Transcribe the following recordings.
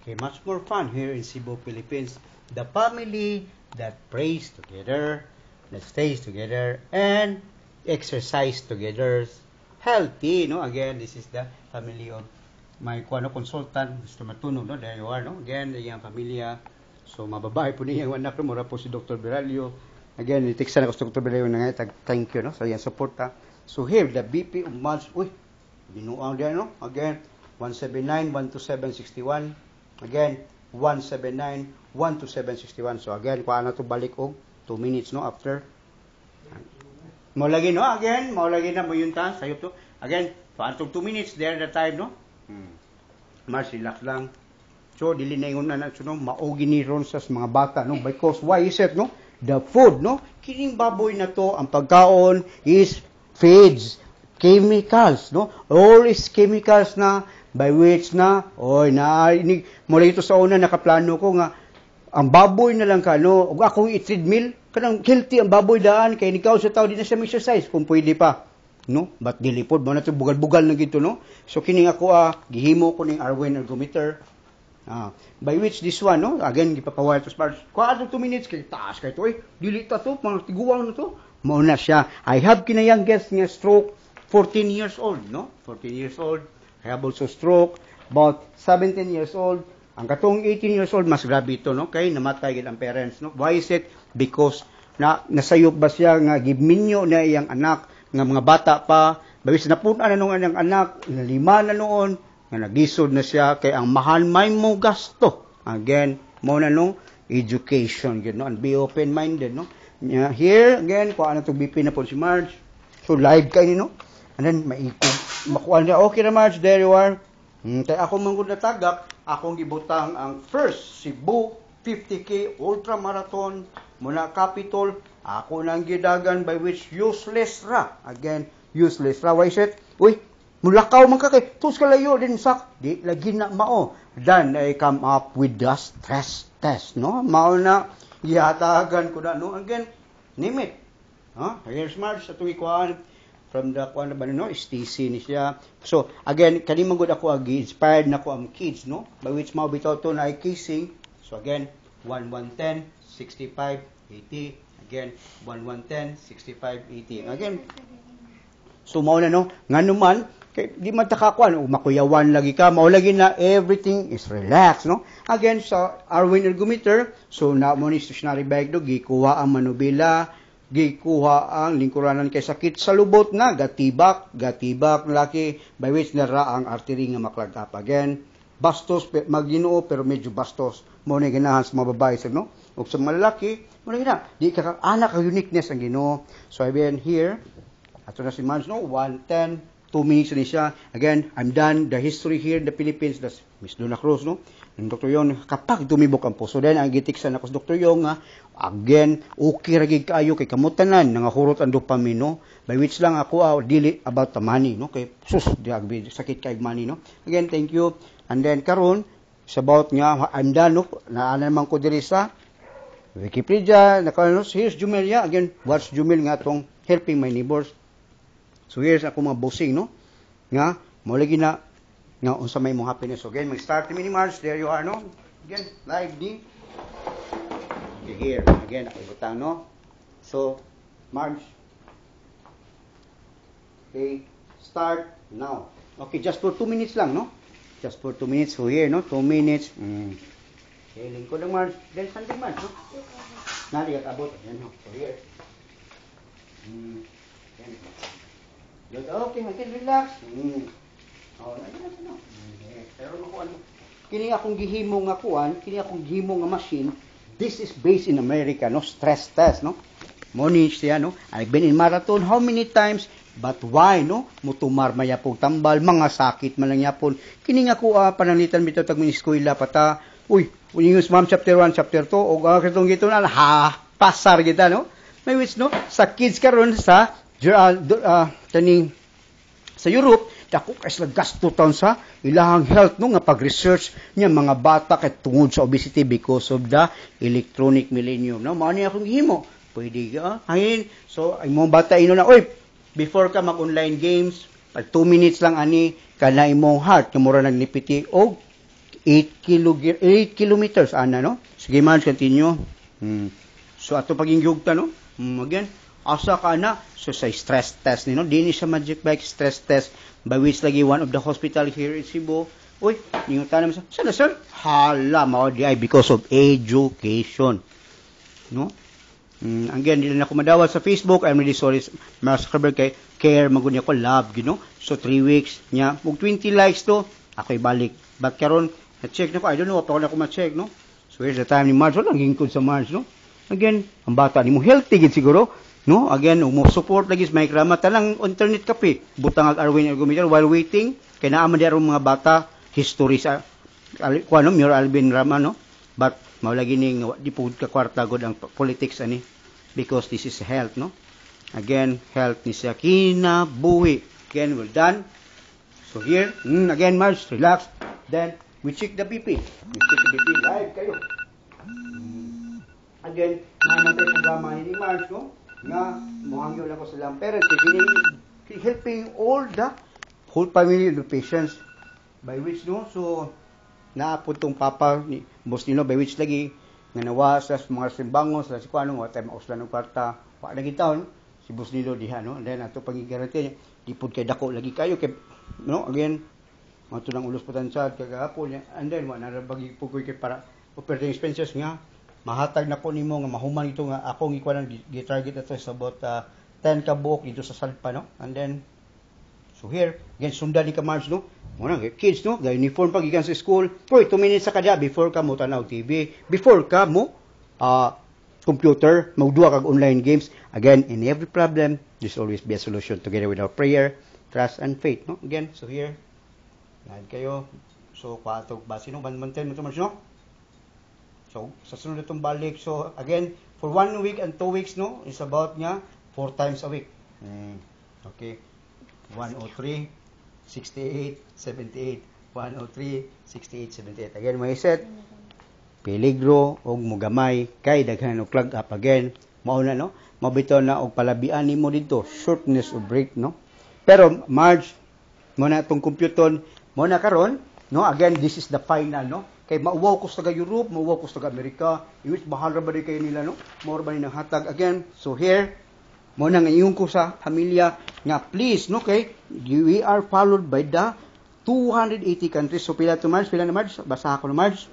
Okay, much more fun here in Cebu, Philippines. The family that prays together, that stays together, and exercise together. Healthy, no? Again, this is the family of my consultant, Mr. Matuno, no? There you are, no? Again, the young familia. So, mababae po niya yung anak, no? Mura po si Dr. Beralio. Again, itiksan ako si Dr. Beralio na nga, thank you, no? So, yan, support, ha? So, here, the BP of months, uy, binuang diyan, no? Again, 179, 12761. Again, 179, 12761. So, again, kung ano to balik og 2 minutes, no? After. Mo lagi, no? Again, mo lagi na mo yun ta. Sayop to. Again, paano 2 minutes, there the time, no? Mas relax lang. So, dili na yung so, no? Maogi ni ron sa mga bata, no? Because, why is it, no? The food, no? Kining baboy na to, ang pagkaon is feeds, chemicals, no? All is chemicals na, by which na, oy, mula ito sa una, nakaplano ko nga, ang baboy na lang ka, no? Ug akong i-treadmill, kanang healthy ang baboy daan, kaya nikaw sa tao, di na siya exercise, kung pwede pa, no? But dilipod mo na ito, bugal-bugal na gito, no? So, kining ako, gihimo ko ng Arwen ergometer, by which this one, no? Again, gipapawire to smart. Kung 2 minutes, kay taas kayo ito, dili ta to, mga tiguang na to. Mauna siya. I have kinayang guest nga stroke, 14 years old, no? 14 years old. I have also stroke, about 17 years old. Ang katong 18 years old, mas grabe ito, no? Kay namatay gid ang parents, no? Why is it? Because nasayop ba siya nga giminyo na iyang anak, nga mga bata pa, bawis napuna na nung ang anak, na 5 na noon, nga nagisod na siya, kay ang mahal may mo gasto. Again, mo na nung education, yun, no? And be open-minded, no? Here, again, kung ano itong BP na po si Marge. So, live kayo, no? And then, maikog. Makuha niya, okay na Marge, there you are. Kaya ako mangod na tagak, akong gibutang ang first Cebu 50K Ultra Marathon muna Capitol. Ako nang gidagan by which useless ra. Again, useless ra. Why is it? Uy, mulakaw man ka kay tus kalayo din sak. Di lagi na mao. Then I come up with the stress test, no? Mao na gihatagan ko na, no? Again, name it. Here's Marge sa tuwi kuan from the kuan ba no? STC ni siya. So, again, kani magud ako inspired na ko ang kids, no? By which mao bitaw to na kissing. So again, 1110 65 80. Again, 1110 65 80. Again, so mao na, no? Ngano man kay di man takakuan makuyawan lagi ka, mao lagi na everything is relaxed, no? Again, sa Arwen ergometer, so na mo ni stationary bag do gikuha ang manubila, gikuha ang lingkuranan kay sakit sa lubot na gatibak laki, by which nara ang artery nga maklag up. Again, bastos magginoo pero medyo bastos mo ni ganahan sa mga babae, no? Ug sa mga lalaki mo na di ka anak ka uniqueness ang Ginoo. So again here ato na si Mans, no? 110 2 minutes ni siya. Again, I'm done the history here in the Philippines. That's Miss Donna Cruz, no? Yung Dr. Yong, kapag dumibok ang puso, then ang gitiksan ako sa Dr. Yong, again, okay ragig kaayo kay kamutanan, nangahurot ang dopamine, no? By which lang ako, dili about the money, no? Kay, sakit kay money, no? Again, thank you. And then, karon it's about nga, I'm done, no? Naana naman ko diri sa Wikipedia, here's Jumelia. Again, what's Jumel nga tong helping my neighbors? So here's ako mga bossing, no? Nga, maulagi na, nga, unsa may mong happiness. So again, mag-start mini March, there you are, no? Again, live di. Okay, here, again, ako ibutang, no? So, March. Okay, start now. Okay, just for 2 minutes lang, no? Just for 2 minutes. So here, no? 2 minutes. Okay, lingkod ng March. Then, Sunday March, no? Naligat abot. Ayan, no? So here. Okay, makin relax. Relax, no? Pero makuan. Kini akong gihimo nga kuan, kini akong gihimo nga machine. This is based in America, no? Stress test, no? Monish siya, no? I've been in marathon how many times? But why, no? Mutumar mayapog tambal, mga sakit man lang yapon. Kini nga ko pananglitan bitaw tag eskwela pata. Uy, news ma'am chapter 1, chapter 2 og katong gito na pasar kita, no? May which, no? Sa kids karon sa kaning sa Europe, dako kay sila gasto taon sa ilahang health, no? Nga pag-research niya mga bata kay tungod sa obesity because of the electronic millennium, no? Mao ni akong gihimo. Pwede ka, hangin. So, ay mong bata ino na, oy, before ka mag-online games, pag 2 minutes lang ani, kana imong heart, kamura naglipiti, o 8 kilometers ana no. Sige man continue. So ato paging yugta no. Again, asa ka na so sa stress test ni no. Dini sa Magic Bike stress test by which lagi one of the hospital here in Cebu. Uy, ningon tanam sa. Sana sir? Hala mao di ay because of education. No? Again, dili na ako madawat sa Facebook. I'm really sorry. Mas cover kay care magud ko love, you know. So 3 weeks nya, ug 20 likes to, ako ibalik. But karon na-check na ko, I don't know, pa ko na ko ma-check, no? So here's the time ni March, wala gingkod sa March, no? Again, ang bata ni mo healthy gid siguro, no? Again, mo support lagi sa may krama tanang internet kape. Butang ag Arwin Ergometer while waiting kay naa man diaro mga bata history sa kuno Mayor Alvin Rama, no? But mao lagi ning di pud ka kwarta god ang politics ani because this is health, no? Again, health ni sa kinabuhi. Again, we're done. So here, again, March, relax. Then, we check the BP. We check the BP live kayo. Again, naman tayo programa ni March, no? Nga, muhangyo lang ko sa lang parents. Helping all the whole family of the patients. By which, no? So, naapod tong papa ni boss nilo, by which lagi, nga nawa sa mga simbangos, sa si Kuanong, wala tayo mauslan ng kwarta, wala lagi taon, si boss nilo diha, no? And then, ato pag-garanti, di pud kay dako lagi kayo, kay, no? Again, mato ng ulos potensyal kay gahapon niya, and then wala na bagi pugoy kay para operating expenses nga mahatag na ko nimo nga mahuman ito nga akong ikuan gi-target ato sa about 10 ka buok dito sa Salpa, no? And then so here again sundan ni ka March, no? Muna kids, no? Ga uniform pag gikan sa school, pero 2 minutes sa kada before ka mo tanaw TV, before ka mo computer, magduwa kag online games. Again, in every problem there's always be a solution together with our prayer, trust and faith, no? Again, so here yan kayo. So, patog ba? Sino banmantin mo ito, no? So, sa sunod itong balik. So, again, for 1 week and 2 weeks, no? Is about nga 4 times a week. Okay. 103, 68, 78. 103, 68, 78. Again, may set. Peligro o mugamay. Kay daghan og plug up again. Mauna, no? Mabitaw na og palabian nimo dito. Shortness of breath, no? Pero, March, muna itong computon, muna karon, no? Again, this is the final, no? Kay mauwaw ko sa Europe, mauwaw ko sa Amerika, iwis mahal ra ba di kayo nila, no? More ba ni nang hatag again. So here, muna nga iyon ko sa pamilya nga please, no? Kay we are followed by the 280 countries. So pila to March, pila na March? Basa ako na March.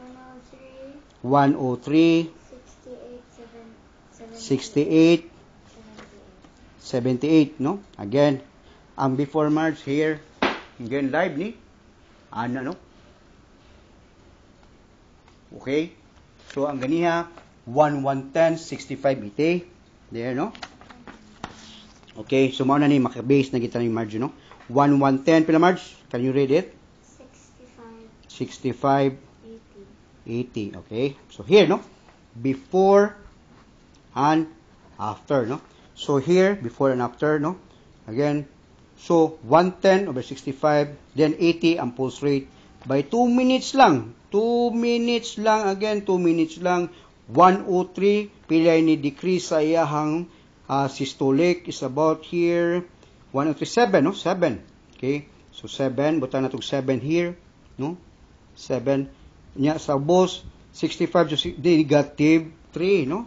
103 68 78, no? Again, ang before March here, again live ni ana, no? Okay? So, ang ganiha, 1110, 65 ite. There, no? Okay, so mauna ni makabase na kita ni Marge, no? 1110, pila Marge? Can you read it? 65 80. Okay? So, here, no? Before and after, no? So, here, before and after, no? Again, so, 110 over 65, then 80 ang pulse rate by 2 minutes lang. 2 minutes lang, again, 2 minutes lang. 103, pilay ni decrease sa iyahang systolic is about here, 107, no? 7. Okay? So, 7, buta na itong 7 here, no? 7. Nya, sa boss, 65, so, negative 3, no?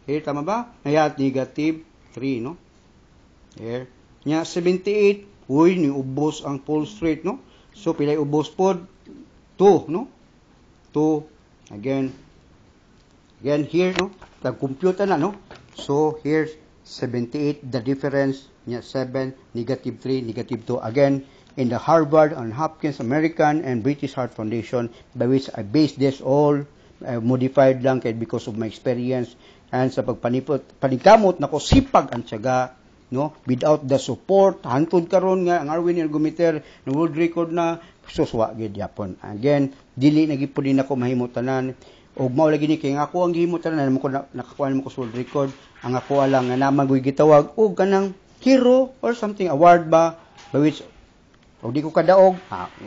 Here, tama ba? Hayat, negative 3, no? Here. Nya 78, uy, ni ubos ang pulse rate, no? So, pilay ubos pod 2, no? 2, again, here, no? Tag-computer na, no? So, here's 78, the difference, nya 7, negative 3, negative 2, again, in the Harvard and Hopkins American and British Heart Foundation, by which I based this all, modified lang kay because of my experience, and sa pagpanikamot na ko, sipag ang tiyaga, no? Without the support, hantod karon nga ang Arwin Ergometer na world record na suswa gid yapon. Again, dili na gipud din ako mahimutanan og mao lagi ni kay ako ang gihimutanan mo ko nakakuha mo ko sa world record. Ang ako lang nga naman gyud gitawag og kanang hero or something award ba by which og di ko kadaog.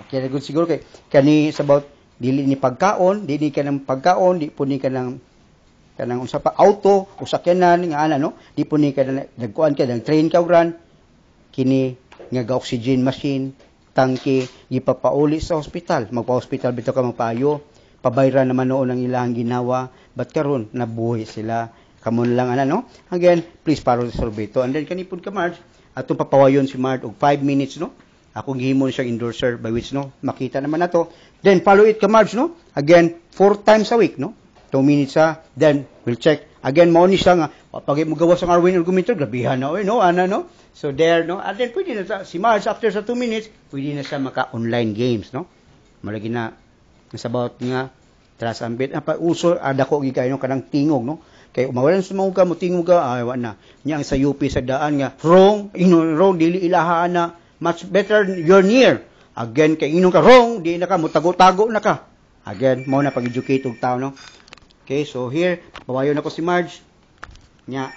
Okay gud siguro kay kani sa about dili ni pagkaon, dili ka ng pagkaon, di pud ni ka ng kanang unsa pa auto o sakyanan nga ana, no? Di po ni ka nagkuan ka nag train ka ran kini nga ga oxygen machine tangke gipapauli sa ospital. Magpa-hospital bitaw ka magpayo. Pabayra naman noon ang ilang ginawa, but karon nabuhi sila. Kamon lang no. Again, please para resolve ito. And then kanipod ka Marge, atong papawayon si Marge og 5 minutes no. Ako gihimon siya endorser by which no makita naman nato. Then follow it ka Marge no. Again, 4 times a week no. 2 minutes then we'll check. Again, mo ni siya nga pag mo gawas ang Arwin argumento, grabihan na no ana no. So there no. And then pwede na si Marge after sa 2 minutes, pwede na siya maka-online games no. Malagi na about nga tras ambit apa uso adako gi kayo kanang tingog no kay mawalan sa mga mo tingog ay wa na nya ang sa UP sa daan nga wrong dili ilaha na much better you're near again kay ingon ka wrong di na ka mutago-tago na ka again mo na pag-educate og tao no okay so here pawayon ako si Marge nya